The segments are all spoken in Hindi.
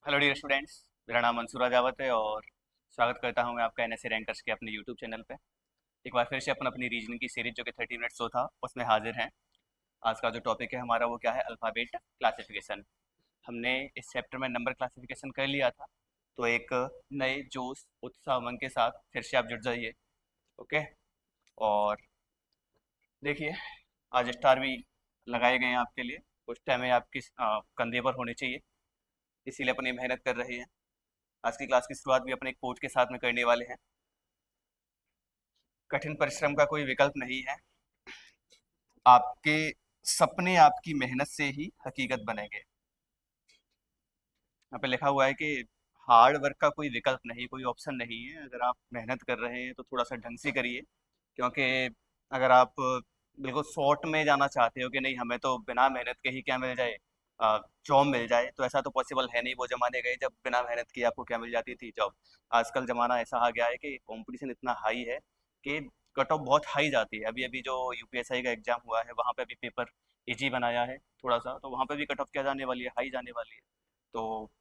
Hello dear students. मेरा नाम मंसूर राजावत है और स्वागत करता हूं मैं आपका एनएसए रैंकर्स के अपने यूट्यूब चैनल पे। एक बार फिर से अपन अपनी रीजनिंग की सीरीज जो कि 30 मिनट शो था उसमें हाजिर हैं। आज का जो टॉपिक है हमारा वो क्या है, अल्फ़ाबेट क्लासिफिकेशन। हमने इस चैप्टर में नंबर क्लासिफिकेशन कर लिया था, तो एक नए जोश उत्साह उमंग के साथ फिर से आप जुड़ जाइए। ओके। और देखिए, आज स्टार भी लगाए गए हैं आपके लिए। कुछ टाइम में आपकी कंधे पर होने चाहिए, इसीलिए अपनी मेहनत कर रहे हैं। आज की क्लास की शुरुआत भी अपने एक कोच के साथ में करने वाले हैं। कठिन परिश्रम का कोई विकल्प नहीं है। आपके सपने आपकी मेहनत से ही हकीकत बनेंगे। यहाँ पे लिखा हुआ है कि हार्ड वर्क का कोई विकल्प नहीं, कोई ऑप्शन नहीं है। अगर आप मेहनत कर रहे हैं तो थोड़ा सा ढंग से करिए, क्योंकि अगर आप बिल्कुल शॉर्ट में जाना चाहते हो कि नहीं हमें तो बिना मेहनत के ही क्या मिल जाए, जॉब मिल जाए, तो ऐसा तो पॉसिबल है नहीं। वो जमाने गए जब बिना मेहनत के आपको क्या मिल जाती थी, जॉब। आजकल ज़माना ऐसा आ गया है कि कंपटीशन इतना हाई है कि कट ऑफ बहुत हाई जाती है। अभी अभी जो यूपीएसआई का एग्जाम हुआ है वहाँ पे भी पेपर इजी बनाया है थोड़ा सा, तो वहाँ पे भी कट ऑफ क्या जाने वाली है, हाई जाने वाली है। तो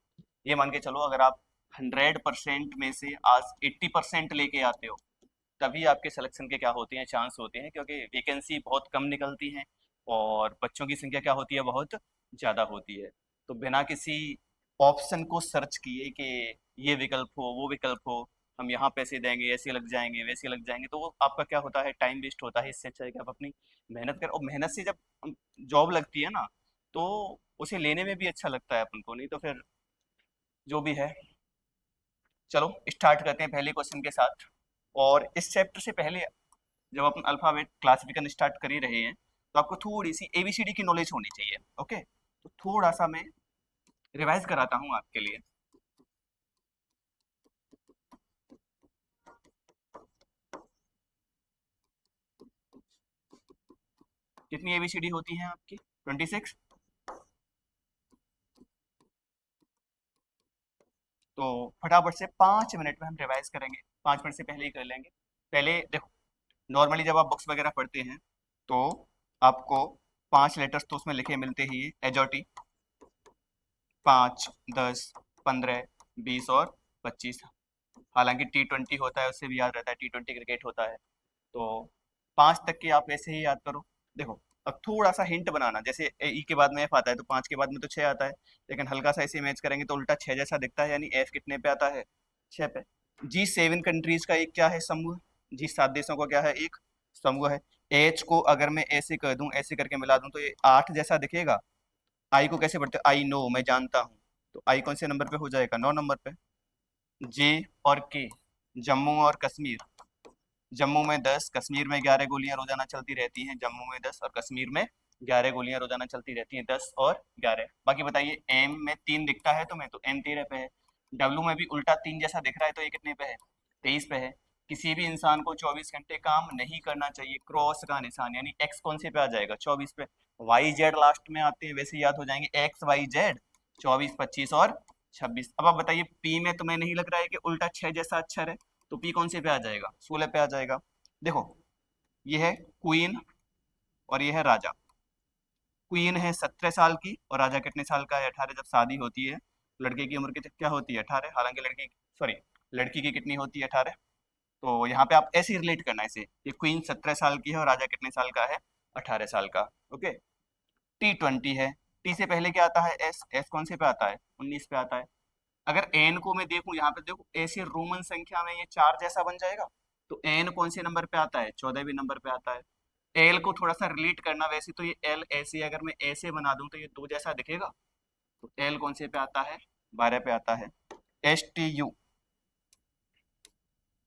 ये मान के चलो, अगर आप 100% में से आज 80% लेके आते हो, तभी आपके सिलेक्शन के क्या होते हैं, चांस होते हैं, क्योंकि वैकेंसी बहुत कम निकलती हैं और बच्चों की संख्या क्या होती है, बहुत ज़्यादा होती है। तो बिना किसी ऑप्शन को सर्च किए कि ये विकल्प हो वो विकल्प हो, हम यहाँ पैसे देंगे, ऐसे लग जाएंगे वैसे लग जाएंगे, तो वो आपका क्या होता है, टाइम वेस्ट होता है। इससे अच्छा है कि आप अपनी मेहनत करें, और मेहनत से जब जॉब लगती है ना, तो उसे लेने में भी अच्छा लगता है अपन को। नहीं तो फिर जो भी है, चलो स्टार्ट करते हैं पहले क्वेश्चन के साथ। और इस चैप्टर से पहले जब अपन अल्फाबेट क्लासिफिकेशन स्टार्ट कर ही रहे हैं, तो आपको थोड़ी सी एबीसीडी की नॉलेज होनी चाहिए। ओके, तो थोड़ा सा मैं रिवाइज कराता हूँ आपके लिए। कितनी एबीसीडी होती हैं आपकी? 26। तो फटाफट से 5 मिनट में हम रिवाइज करेंगे, 5 मिनट से पहले ही कर लेंगे। पहले देखो, नॉर्मली जब आप बुक्स वगैरह पढ़ते हैं तो आपको 5 लेटर्स तो उसमें लिखे मिलते ही है, एच और टी। 5, 10, 15, 20 और 25। हालांकि T20 होता है, उससे भी याद रहता है, T20 क्रिकेट होता है। तो 5 तक के आप ऐसे ही याद करो। देखो, अब थोड़ा सा हिंट बनाना, जैसे ई के बाद में एफ आता है तो 5 के बाद में तो 6 आता है, लेकिन हल्का सा ऐसे मैच करेंगे तो उल्टा 6 जैसा दिखता है, यानी एफ कितने पे आता है, 6 पे। G7 कंट्रीज का एक क्या है, समूह। G7 देशों का क्या है, एक समूह है। एच को अगर मैं ऐसे कर दूं, ऐसे करके मिला दूं, तो ये 8 जैसा दिखेगा। आई को कैसे पढ़ते, आई नो, मैं जानता हूँ। तो आई कौन से नंबर पे हो जाएगा, 9 नंबर पे। जे और के, जम्मू और कश्मीर। जम्मू में 10, कश्मीर में 11 गोलियां रोजाना चलती रहती हैं। जम्मू में 10 और कश्मीर में 11 गोलियां रोजाना चलती रहती हैं, 10 और 11। बाकी बताइए, एम में 3 दिखता है तुम्हें, तो एम 13 पे है। डब्लू में भी उल्टा 3 जैसा दिख रहा है, तो ये कितने पे है, 23 पे है। किसी भी इंसान को 24 घंटे काम नहीं करना चाहिए, क्रॉस का निशान, यानी एक्स कौन से पे आ जाएगा, 24 पे। वाई जेड लास्ट में आते हैं, वैसे याद हो जाएंगे, एक्स वाई जेड, 24, 25 और 26। अब आप बताइए, पी में तुम्हें नहीं लग रहा है कि उल्टा 6 जैसा अक्षर है, तो पी कौन से पे आ जाएगा, 16 पे आ जाएगा। देखो, ये है क्वीन और ये है राजा। क्वीन है 17 साल की और राजा कितने साल का है, 18। जब शादी होती है, लड़के की उम्र क्या होती है, 18। हालांकि लड़की, सॉरी, लड़की की कितनी होती है, 18। तो यहाँ पे आप ऐसे रिलेट करना है इसे कि क्वीन 17 साल की है और राजा कितने साल का है, 18 साल का। ओके। T20 है, टी से पहले क्या आता है, एस। एस कौन से पे आता है, 19 पे आता है। अगर एन को मैं देखूं, यहाँ पे देखो, ऐसे रोमन संख्या में ये 4 जैसा बन जाएगा, तो एन कौन से नंबर पे आता है, 14वें नंबर पे आता है। एल को थोड़ा सा रिलेट करना, वैसे तो ये एल ऐसे, अगर मैं ऐसे बना दूं तो ये 2 जैसा दिखेगा, तो एल कौन से पे आता है, 12 पे आता है। STU,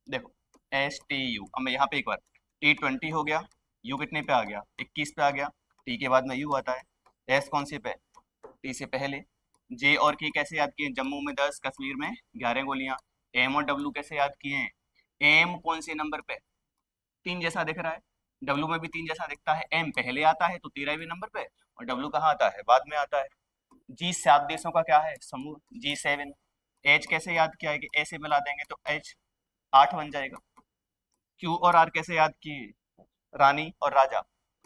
देखो, STU। अब मैं यहाँ पे एक बार, T20 हो गया, यू कितने पे आ गया, 21 पे आ गया। टी के बाद में यू आता है। एस कौन से पे, टी से पहले। जे और के कैसे याद किए, जम्मू में 10, कश्मीर में 11 गोलियां। एम और डब्लू कैसे याद किए हैं, एम कौन से नंबर पे, 3 जैसा दिख रहा है। डब्लू में भी 3 जैसा दिखता है, एम पहले आता है तो 13वें नंबर पे, और डब्लू कहाँ आता है, बाद में आता है। G7 देशों का क्या है, समूह, G7। एच कैसे याद किया है कि ऐसे मिला देंगे तो एच 8 बन जाएगा। क्यू और आर कैसे याद किए, रानी और राजा।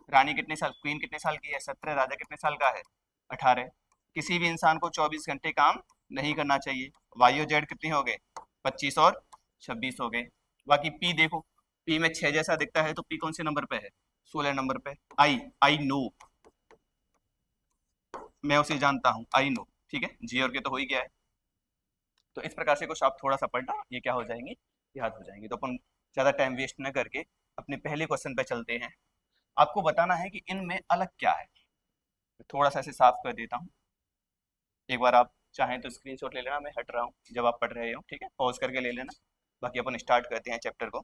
रानी कितने साल, क्वीन कितने साल की है, 17। राजा कितने साल का है, 18। किसी भी इंसान को 24 घंटे काम नहीं करना चाहिए। वाई और जेड कितने हो गए? 25 और 26 हो गए। बाकी पी देखो, पी में 6 जैसा दिखता है, तो पी कौन से नंबर पे है? 16 नंबर पे। आई आई नो, मैं उसे जानता हूँ, आई नो। ठीक है, जी और के तो हो ही गया है। तो इस प्रकार से कुछ आप थोड़ा सा पढ़ना, ये क्या हो जाएंगी, याद हो जाएंगी। तो अपन ज़्यादा टाइम वेस्ट न करके अपने पहले क्वेश्चन पे चलते हैं। आपको बताना है कि इनमें अलग क्या है। थोड़ा सा इसे साफ कर देता हूँ। एक बार आप चाहें तो स्क्रीनशॉट ले लेना, मैं हट रहा हूँ जब आप पढ़ रहे हो, ठीक है, पॉज करके ले लेना। बाकी अपन स्टार्ट करते हैं चैप्टर को।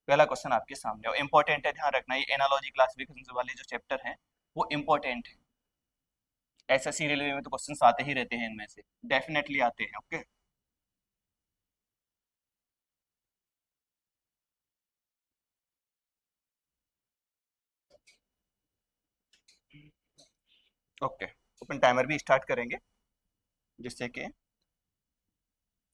पहला क्वेश्चन आपके सामने हो, इंपॉर्टेंट है, ध्यान रखना। ये एनालॉजी क्लासिफिकेशन वाले जो चैप्टर हैं वो इंपॉर्टेंट है। एसएससी रेलवे में तो क्वेश्चन आते ही रहते हैं, इनमें से डेफिनेटली आते हैं। Okay, okay. अपन टाइमर भी स्टार्ट करेंगे, जिससे कि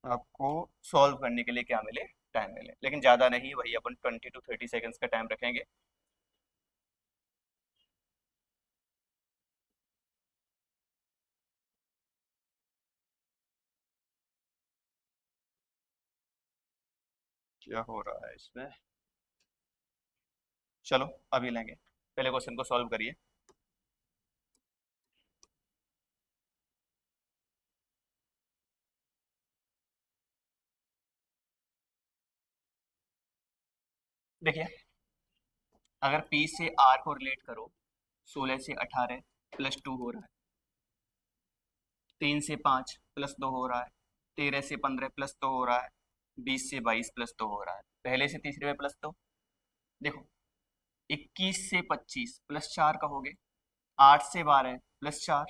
आपको सॉल्व करने के लिए क्या मिले, टाइम मिले, लेकिन ज़्यादा नहीं, वही अपन 20 to 30 सेकेंड्स का टाइम रखेंगे। क्या हो रहा है इसमें? चलो अभी लेंगे, पहले क्वेश्चन को सॉल्व करिए। देखिए, अगर P से R को रिलेट करो, 16 से 18 प्लस 2 हो रहा है, 3 से 5 प्लस 2 हो रहा है, 13 से 15 प्लस 2 हो रहा है, 20 से 22 प्लस 2 हो रहा है। पहले से तीसरे में प्लस 2। देखो, 21 से 25 प्लस 4 कहोगे, 8 से 12 प्लस 4,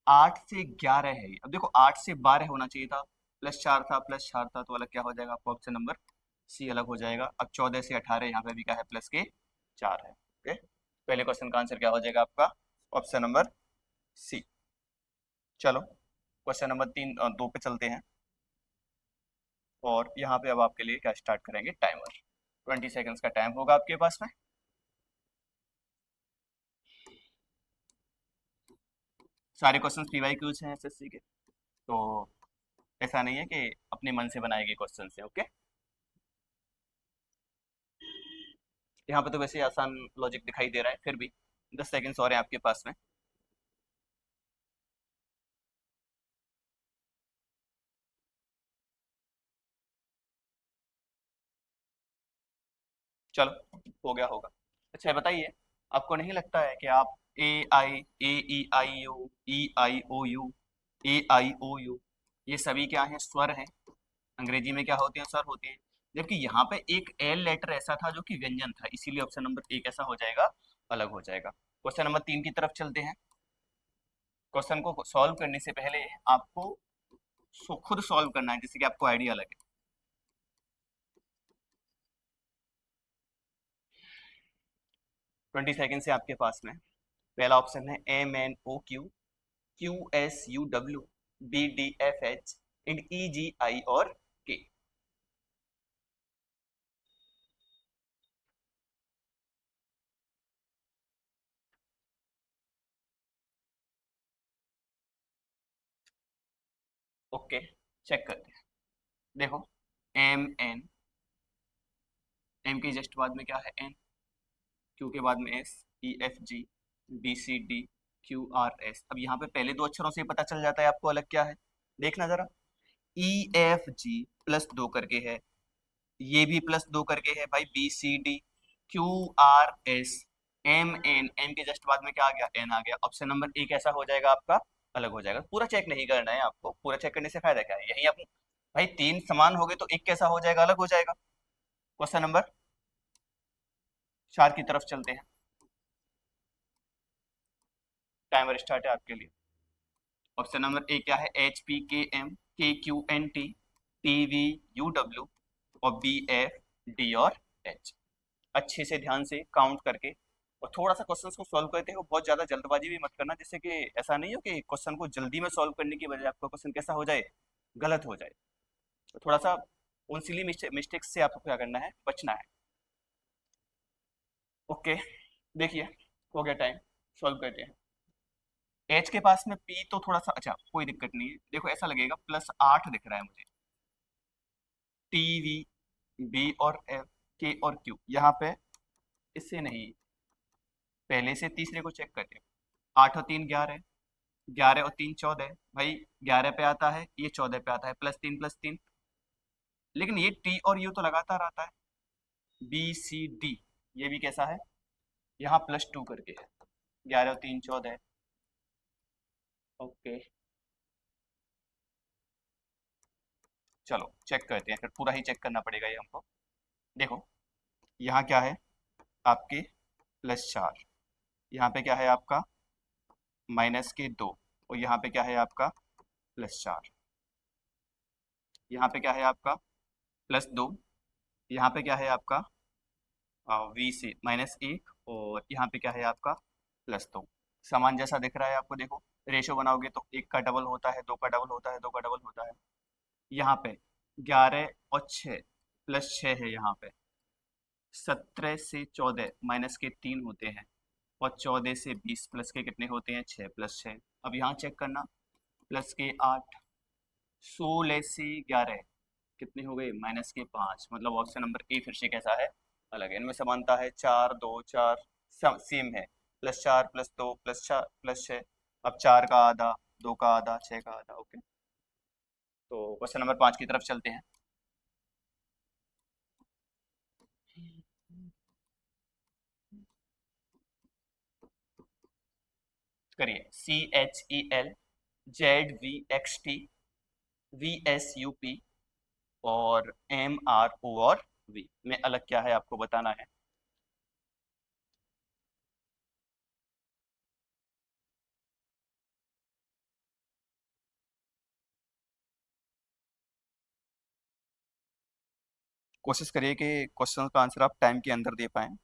8 से 11 है ये। अब देखो, 8 से 12 होना चाहिए था, प्लस 4 था, प्लस 4 था, तो अलग क्या हो जाएगा आपको? ऑप्शन नंबर सी अलग हो जाएगा। अब 14 से 18 यहाँ पे भी क्या है? प्लस के 4 है। ओके, पहले क्वेश्चन का आंसर क्या हो जाएगा आपका? Option number C. चलो क्वेश्चन नंबर 2 पे चलते हैं, और यहाँ पे अब आपके लिए क्या स्टार्ट करेंगे? टाइमर। 20 सेकेंड्स का टाइम होगा आपके पास में। सारे क्वेश्चन PYQs हैं एसएससी के, तो ऐसा नहीं है कि अपने मन से बनाए गए क्वेश्चन हैं। ओके, यहाँ पे तो वैसे आसान लॉजिक दिखाई दे रहा है, फिर भी 10 सेकेंड्स और हैं आपके पास में। चलो हो गया होगा। अच्छा ये बताइए, आपको नहीं लगता है कि आप ए ई आई ओ you, A I O you, ये सभी क्या हैं? स्वर हैं। अंग्रेजी में क्या होते हैं? स्वर होते हैं। जबकि यहाँ पे एक एल लेटर ऐसा था जो कि व्यंजन था, इसीलिए ऑप्शन नंबर 1 ऐसा हो जाएगा, अलग हो जाएगा। क्वेश्चन नंबर 3 की तरफ चलते हैं। क्वेश्चन को सॉल्व करने से पहले आपको खुद सॉल्व करना है, जिससे कि आपको आइडिया लगे। 20 सेकेंड से आपके पास में। पहला ऑप्शन है MNOQ, QSUW, BDFH and EGI और K। ओके, चेक करते हैं। देखो, MN, M के जस्ट बाद में क्या है? N, Q के बाद में S, EFG, BCD, QRS। अब यहाँ पे पहले दो अक्षरों से ही पता चल जाता है आपको अलग क्या है। देखना जरा, EFG प्लस 2 करके है, ये भी प्लस 2 करके है भाई, BCD, QRS, MN, M के जस्ट बाद में क्या आ गया? N आ गया। ऑप्शन नंबर 1 ऐसा हो जाएगा आपका, अलग हो जाएगा। पूरा चेक नहीं करना है आपको, पूरा चेक करने से फायदा क्या है? यही आप भाई, 3 समान हो गए तो एक कैसा हो जाएगा? अलग हो जाएगा। क्वेश्चन नंबर 4 की तरफ चलते हैं। टाइमर स्टार्ट है आपके लिए। ऑप्शन नंबर 1 क्या है? HPKM, KQNT, TVUW और BFD और H। अच्छे से ध्यान से काउंट करके और थोड़ा सा क्वेश्चंस को सॉल्व करते हो। बहुत ज़्यादा जल्दबाजी भी मत करना, जिससे कि ऐसा नहीं हो कि क्वेश्चन को जल्दी में सॉल्व करने की बजाय आपका क्वेश्चन कैसा हो जाए? गलत हो जाए। तो थोड़ा सा उन सिली मिस्टेक्स से आपको क्या करना है? बचना है। ओके, देखिए, हो गया टाइम, सॉल्व करते हैं। एच के पास में पी तो थोड़ा सा अच्छा, कोई दिक्कत नहीं है, देखो ऐसा लगेगा +8 दिख रहा है मुझे। टी वी बी और एफ के और क्यू यहाँ पे, इससे नहीं, पहले से तीसरे को चेक करते हैं। 8 और 3 11, 11 और 3 14, भाई 11 पे आता है, ये 14 पे आता है, +3 +3। लेकिन ये टी और यू तो लगातार आता है। B C D, ये भी कैसा है, यहाँ +2 करके है, 11 और 3 14। ओके, चलो चेक करते हैं, फिर पूरा ही चेक करना पड़ेगा ये हमको। देखो यहाँ क्या है आपके, +4, यहाँ पे क्या है आपका -2, और यहाँ पे क्या है आपका +4, यहाँ पे क्या है आपका +2, यहाँ पे क्या है आपका V से -1, और यहाँ पे क्या है आपका +2। समान जैसा दिख रहा है आपको, देखो रेशो बनाओगे तो 1 का डबल होता है, 2 का डबल होता है, 2 का डबल होता है। यहाँ पे 11 और 6, +6 है यहाँ पे। 17 से 14 -3 होते हैं, और 14 से 20 प्लस के कितने होते हैं, 6 + 6। अब यहाँ चेक करना, +8। 16 से 11 कितने हो गए, -5, मतलब ऑप्शन नंबर ए फिर से कैसा है, अलग है। इनमें समानता है, 4 2 4 सेम है, +4 +2 +4 +6। अब 4 का आधा, 2 का आधा, 6 का आधा। ओके, तो क्वेश्चन नंबर 5 की तरफ चलते हैं। करिए, CHELZVXT VSUP और MRO और V में अलग क्या है आपको बताना है। कोशिश करिए कि क्वेश्चन का आंसर आप टाइम के अंदर दे पाएँ,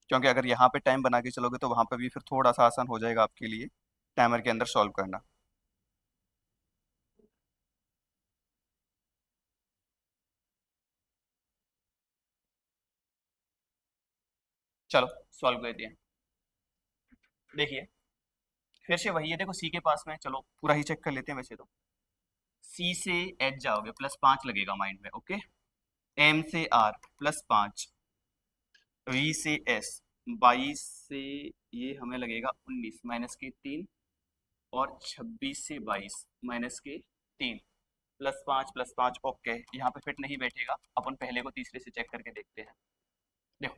क्योंकि अगर यहाँ पे टाइम बना के चलोगे तो वहाँ पे भी फिर थोड़ा सा आसान हो जाएगा आपके लिए टाइमर के अंदर सॉल्व करना। चलो सॉल्व कर दिया। देखिए फिर से वही है, देखो सी के पास में, चलो पूरा ही चेक कर लेते हैं वैसे तो। सी से एच जाओगे, +5 लगेगा माइंड में। ओके, एम से आर +5, वी से एस 22 से, ये हमें लगेगा 19 -3, और 26 से 22 -3, +5 +5। ओके, यहाँ पे फिट नहीं बैठेगा, अपन पहले को तीसरे से चेक करके देखते हैं। देखो,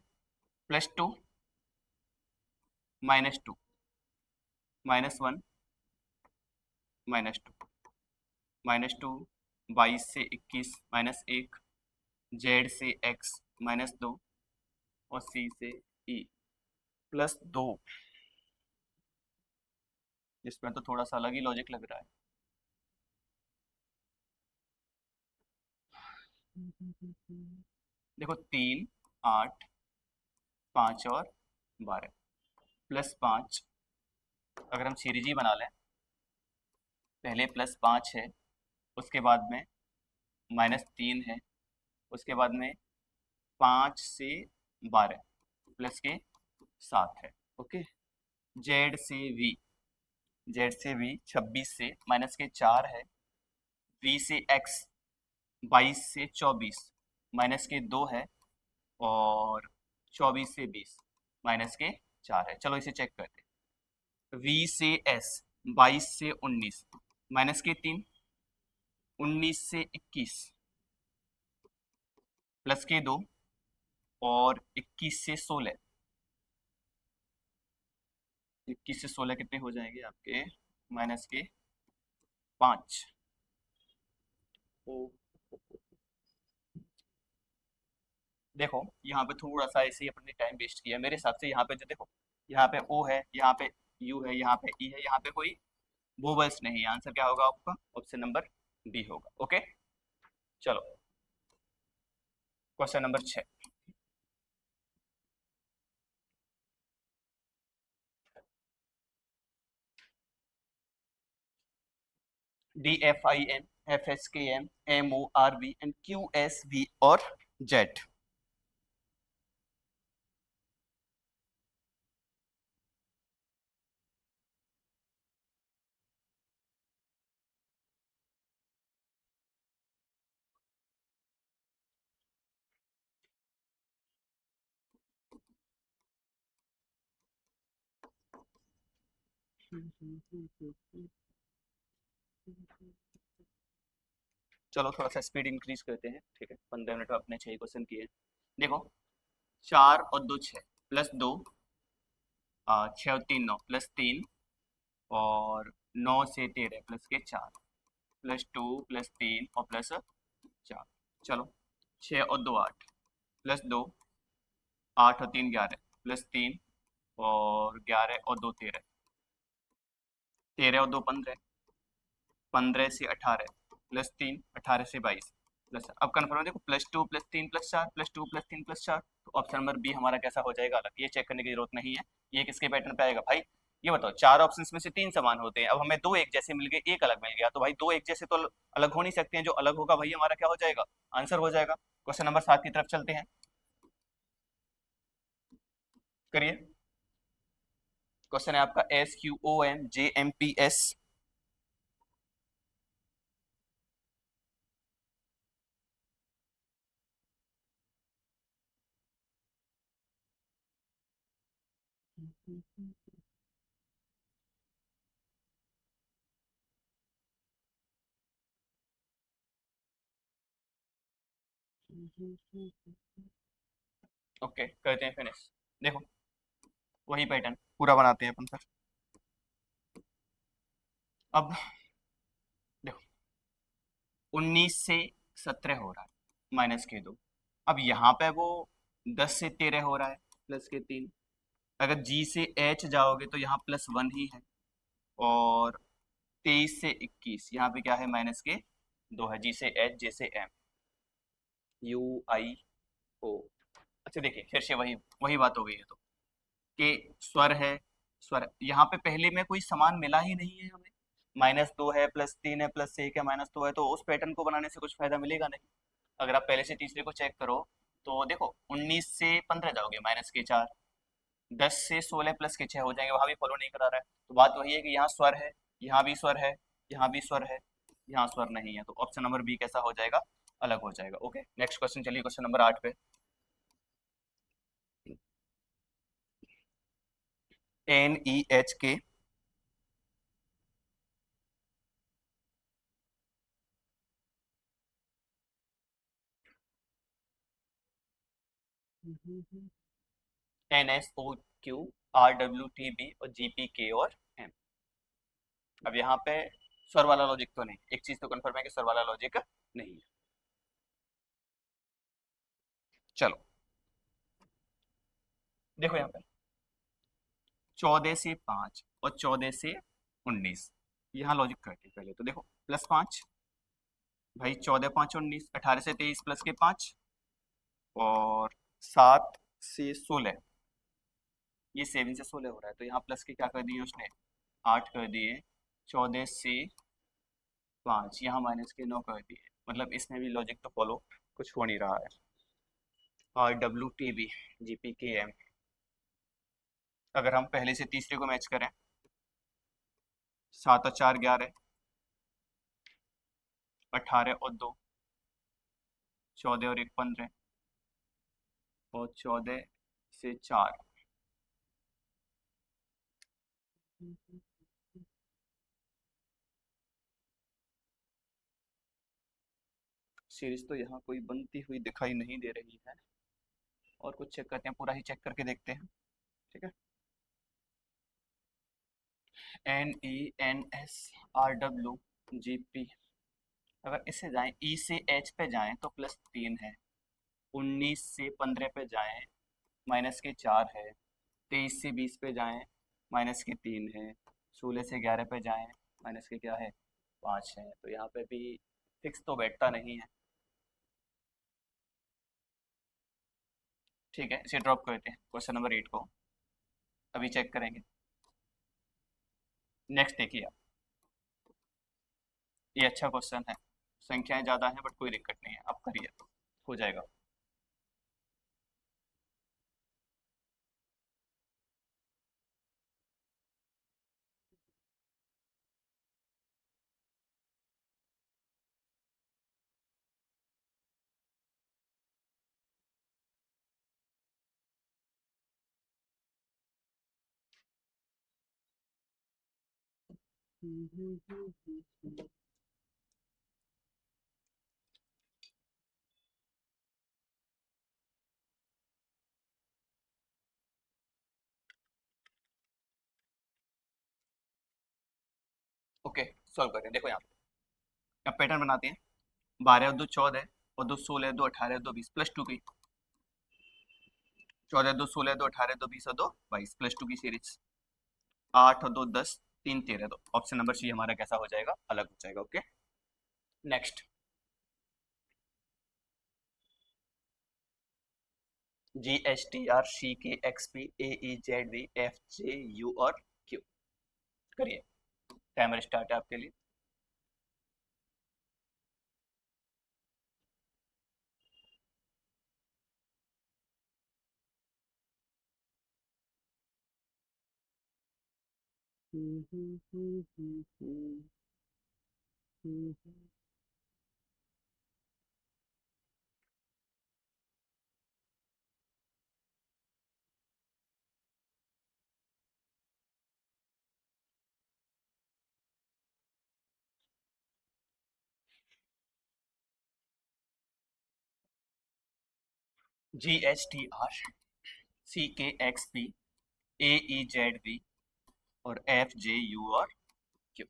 +2 -2 -1 -2 -2, 22 से 21 -1, जेड से एक्स -2, और सी से ई +2। इसमें तो थोड़ा सा अलग ही लॉजिक लग रहा है। देखो 3 8 5 और 12, +5, अगर हम सीरीज ही बना लें, पहले +5 है, उसके बाद में -3 है, उसके बाद में 5 से 12 प्लस के 7 है। ओके, जेड से वी, जेड से वी 26 से -4 है, वी से एक्स 22 से 24 -2 है, और 24 से 20 -4 है। चलो इसे चेक करते हैं। वी से एस 22 से 19 -3, 19 से 21 +2, और 21 से 16, 21 से 16 कितने हो जाएंगे आपके, -5। देखो यहाँ पे थोड़ा सा ऐसे ही अपने टाइम वेस्ट किया मेरे हिसाब से। यहाँ पे जो देखो, यहाँ पे ओ है, यहाँ पे यू है, यहाँ पे ई है, यहाँ पे कोई वोवल्स नहीं है। आंसर क्या होगा आपका, ऑप्शन नंबर डी होगा। ओके, चलो question number 6। DFIN FSKM MORV and QSV और जेट। चलो थोड़ा सा स्पीड इंक्रीज करते हैं, ठीक है। 15 मिनट में अपने 6 क्वेश्चन किए। देखो, 4 और 2 6, +2, 6 और 3 9, +3, और 9 से 13 +4, +2 +3 और +4। चलो, 6 और 2 8, +2, 8 और 3 11, +3, और 11 और 2 13, 13 और 2 15, 15 से 18, +3, 18 से 22, प्लस। अब कन्फर्म देखो, +2 +3 +4, +2 +3 +4, तो ऑप्शन नंबर बी हमारा कैसा हो जाएगा? अलग। ये चेक करने की जरूरत नहीं है, ये किसके पैटर्न पे आएगा भाई? ये बताओ, 4 ऑप्शंस में से 3 समान होते हैं, अब हमें 2 एक जैसे मिल गए, एक अलग मिल गया, तो भाई 2 एक जैसे तो अलग हो नहीं सकते हैं, जो अलग होगा भाई हमारा क्या हो जाएगा? आंसर हो जाएगा। क्वेश्चन नंबर 7 की तरफ चलते हैं, करिए। क्वेश्चन है आपका SQOMJMPS। ओके, करते हैं फिनिश। देखो, वही पैटर्न पूरा बनाते हैं अपन फिर। अब देखो, 19 से 17 हो रहा है, -के 2। अब यहाँ पे वो 10 से 13 हो रहा है, +3। अगर जी से एच जाओगे तो यहाँ +1 ही है, और 23 से 21 यहाँ पे क्या है? -के 2 है। जी से एच, जे से एम, UIO। अच्छा देखिए, फिर से वही वही बात हो गई है, तो कि स्वर है, स्वर यहाँ पे पहले में कोई समान मिला ही नहीं है हमें। -2 है, +3 है, +1 है, -2 है, तो उस पैटर्न को बनाने से कुछ फायदा मिलेगा नहीं। अगर आप पहले से तीसरे को चेक करो, तो देखो, 19 से 15 जाओगे, -के 4, 10 से 16 +के 6 हो जाएंगे, वहां भी फॉलो नहीं करा रहा है। तो बात वही है कि यहाँ स्वर है, यहाँ भी स्वर है, यहाँ भी स्वर है, यहाँ स्वर नहीं है, तो ऑप्शन नंबर बी कैसा हो जाएगा? अलग हो जाएगा। ओके, नेक्स्ट क्वेश्चन, चलिए क्वेश्चन नंबर 8 पे। NEHK, NSOQ, RWTB और GPK और M। अब यहाँ पे स्वर वाला लॉजिक तो नहीं, एक चीज तो कंफर्म है कि स्वर वाला लॉजिक नहीं है। चलो देखो, यहाँ पे 14 से 5 और 14 से 19, यहाँ लॉजिक करते हैं। पहले तो देखो, +5, भाई 14 5 19, 18 से 23 +के 5, और 7 से 16, ये 7 से 16 हो रहा है, तो यहाँ प्लस के क्या कर दिए उसने? 8 कर दिए। 14 से 5, यहाँ -के 9 कर दिए, मतलब इसमें भी लॉजिक तो फॉलो कुछ हो नहीं रहा है। RWTB, GPKM, अगर हम पहले से तीसरे को मैच करें, 7 और 4 11, 18 और 2, 14 और 1 15, और 14 से 4। सीरीज तो यहाँ कोई बनती हुई दिखाई नहीं दे रही है, और कुछ चेक करते हैं, पूरा ही चेक करके देखते हैं, ठीक है। NENSRWGP, अगर इससे जाएं, ई से एच पे जाएं तो +3 है, 19 से 15 पे जाएं -के 4 है, 23 से 20 पे जाएं -के 3 है, 16 से 11 पे जाएं के क्या है? 5 है, तो यहाँ पे भी फिक्स तो बैठता नहीं है। ठीक है, इसे ड्रॉप करते हैं, क्वेश्चन नंबर 8 को अभी चेक करेंगे। नेक्स्ट देखिए आप, ये अच्छा क्वेश्चन है, संख्याएं ज़्यादा हैं बट कोई दिक्कत नहीं है, आप करिए, हो जाएगा। ओके, सॉल्व करते हैं। देखो यहाँ पे अब पैटर्न बनाते हैं। 12 और 2 14 और 2 16 2 18 2 20 प्लस 2 की 14 2 16 2 18 2 20 और 2 22 प्लस 2 की सीरीज 8 और 2 10 3 13। तो ऑप्शन नंबर सी हमारा कैसा हो जाएगा, अलग हो जाएगा। Okay, next. G H T R C K X P A E Z V F J U और क्यू। करिए, टाइमर स्टार्ट है आपके लिए। G H T R C K X P A E Z V और एफ जे यू और क्यू।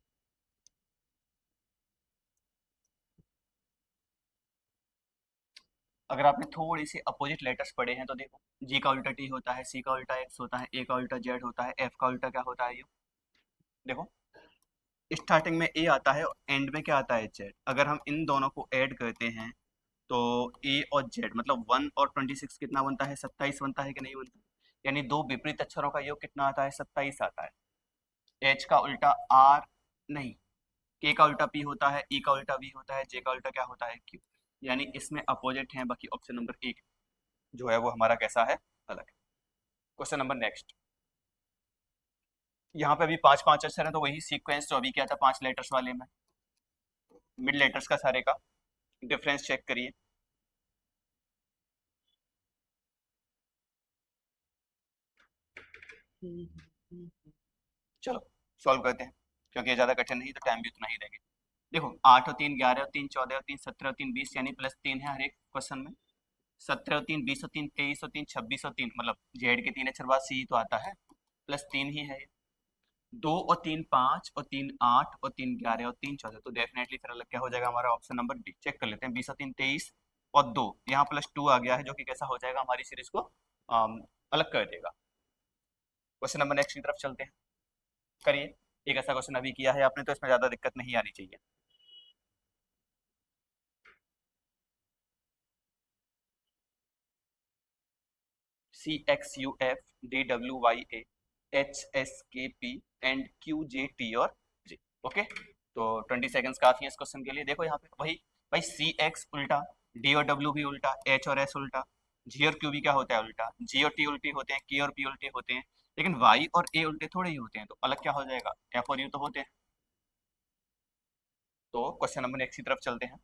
अगर आपने थोड़ी सी अपोजिट लेटर्स पढ़े हैं तो देखो, जी का उल्टा टी होता है, सी का उल्टा एक्स होता है, ए का उल्टा जेड होता है, एफ का उल्टा क्या होता है, यू। देखो, स्टार्टिंग में ए आता है और एंड में क्या आता है, जेड। अगर हम इन दोनों को ऐड करते हैं तो ए और जेड मतलब 1 और 26 कितना बनता है, 27 बनता है कि नहीं बनता। यानी दो विपरीत अक्षरों का योग कितना आता है, 27 आता है। एच का उल्टा आर नहीं, के का उल्टा पी होता है, ई का उल्टा वी होता है, जे का उल्टा क्या होता है, क्यू। यानी इसमें अपोजिट है। बाकी ऑप्शन नंबर एक जो है वो हमारा कैसा है, अलग है। Question number next. यहाँ पे अभी पांच पांच अक्षर है तो वही सीक्वेंस जो अभी क्या था 5 लेटर्स वाले में, मिड लेटर्स का सारे का डिफरेंस चेक करिए। चलो सॉल्व करते हैं, क्योंकि ये ज्यादा कठिन नहीं तो टाइम भी उतना ही देंगे। देखो, 8 और 3 11 और 3 14 और 3 17 और 3 20 यानी +3 है हर एक क्वेश्चन में। 17 और 3 20 और 3 23 और 3 26 और 3 मतलब जेड के 3 अक्षर बाद सी तो आता है, +3 ही है ये। 2 और 3 5 और 3 8 और 3 11 और 3 14, तो डेफिनेटली फिर अलग क्या हो जाएगा हमारा, ऑप्शन नंबर डी। चेक कर लेते हैं। 20 और 3 23 और 2 यहाँ +2 आ गया है, जो कि कैसा हो जाएगा, हमारी सीरीज को अलग कर देगा। क्वेश्चन नंबर नेक्स्ट की तरफ चलते हैं। करिए, एक ऐसा क्वेश्चन अभी किया है आपने तो इसमें ज्यादा दिक्कत नहीं आनी चाहिए। C X U F D W Y A H S K P and Q J T और जे। ओके, तो 20 सेकंड्स काफी है इस क्वेश्चन के लिए। देखो यहाँ पे वही भाई, सी एक्स उल्टा, डी और डब्ल्यू भी उल्टा, एच और एस उल्टा, जी और क्यू भी क्या होता है, उल्टा। जी और टी उल्टी होते हैं, के और पी उल्टे होते हैं, लेकिन वाई और ए उल्टे थोड़े ही होते हैं। तो अलग क्या हो जाएगा, एफ और यू तो होते हैं। तो क्वेश्चन नंबर नेक्स्ट की तरफ चलते हैं।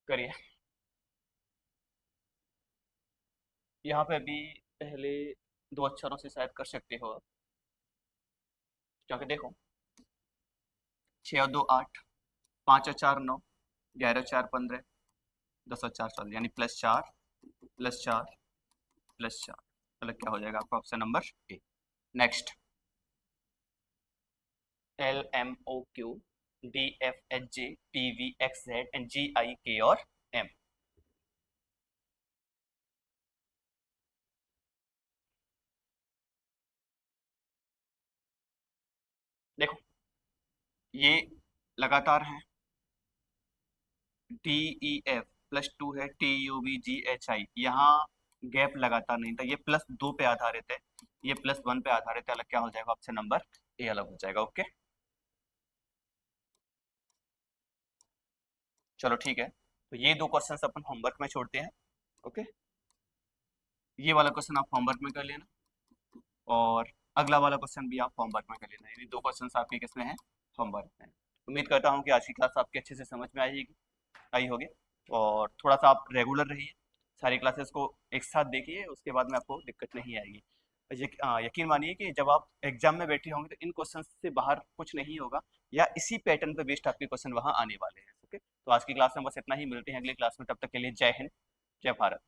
करिए, यहाँ पे अभी पहले दो अक्षरों से शायद कर सकते हो आप, क्योंकि देखो, 6 और 2 8, 5 और 4 9, 11 और 4 15, 10 और 4 16 यानी +4 +4 +4। अलग क्या हो जाएगा आपका, option number A. Next. L M O Q D F H J T V X Z and G I K और एम। देखो, ये लगातार है। टी ई एफ +2 है, T U we ji H I, यहाँ गैप लगातार नहीं था। ये +2 पे आधारित है, ये +1 पे आधारित है। अलग क्या हो जाएगा, ऑप्शन नंबर ए अलग हो जाएगा। ओके, चलो ठीक है। तो ये दो क्वेश्चंस अपन होमवर्क में छोड़ते हैं। ओके, ये वाला क्वेश्चन आप होमवर्क में कर लेना और अगला वाला क्वेश्चन भी आप होमवर्क में कर लेना। यानी दो क्वेश्चंस आपके किसमें हैं, होमवर्क में। उम्मीद करता हूँ कि आज की क्लास आपके अच्छे से समझ में आई होगी, और थोड़ा सा आप रेगुलर रहिए, सारी क्लासेस को एक साथ देखिए, उसके बाद में आपको दिक्कत नहीं आएगी। यकीन मानिए कि जब आप एग्जाम में बैठे होंगे तो इन क्वेश्चन से बाहर कुछ नहीं होगा, या इसी पैटर्न पे बेस्ड आपके क्वेश्चन वहाँ आने वाले हैं। ओके, तो आज की क्लास में बस इतना ही, मिलते हैं अगली क्लास में, तब तक के लिए जय हिंद, जय भारत।